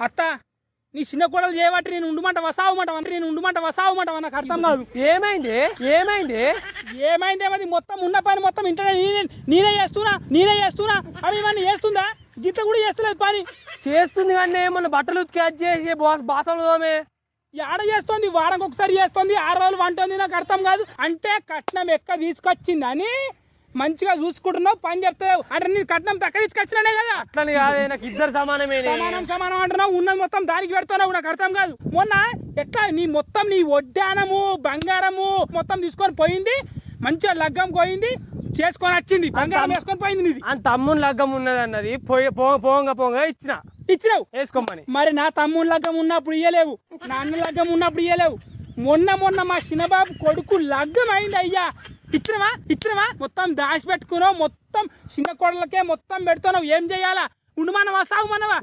అత్త నీ చిన్న కోడలు చేయబట్టి నేను ఉండుమంట వసావుమంట నాకు అర్థం కాదు. ఏమైంది ఏమైంది ఏమైందేమది మొత్తం ఉన్న పని మొత్తం ఇంట్లో నేనే చేస్తున్నా అవి ఇవన్నీ చేస్తుందా? గిట్ల కూడా చేస్తలేదు పని. చేస్తుంది కానీ మన బట్టలు క్యాచ్ చేసి బాసలు తోమే ఆడ చేస్తోంది, వారానికి ఒకసారి చేస్తోంది, 6 రోజులు వంటోంది. నాకు అర్థం కాదు. అంటే కట్నం ఎక్క తీసుకొచ్చిందని మంచిగా చూసుకుంటున్నావు, పని చెప్తావు అంటే నేను కట్నం తక్కువ తీసుకొచ్చినానే కదా. అట్లని కాదే, నాకు ఇద్దరు సమానమే. సమానం అంటున్నావు, ఉన్నది మొత్తం దానికి పెడుతున్నావు. నాకు అర్థం కాదు. మొన్న ఎట్లా నీ వడ్డానము బంగారము మొత్తం తీసుకొని పోయింది, మంచిగా లగ్గం పోయింది, చేసుకొని వచ్చింది, బంగారం వేసుకొని పోయింది. నీది అని తమ్ముని లగ్గం ఉన్నది అన్నది పోంగ ఇచ్చినావు వేసుకోమని. మరి నా తమ్ముని లగ్గం ఉన్నప్పుడు ఇయ్యలేవు, నా అన్న లగ్గం ఉన్నప్పుడు ఇయ్యలేవు. మొన్న మా చిన్నబాబు కొడుకు లగ్గం అయింది అయ్యా, ఇచ్చినవా మొత్తం దాచి పెట్టుకున్నావు, మొత్తం చిన్న కోడలకే మొత్తం పెడుతున్నావు. ఏం చెయ్యాలా? ఉండుమానవా సాగుమానవా?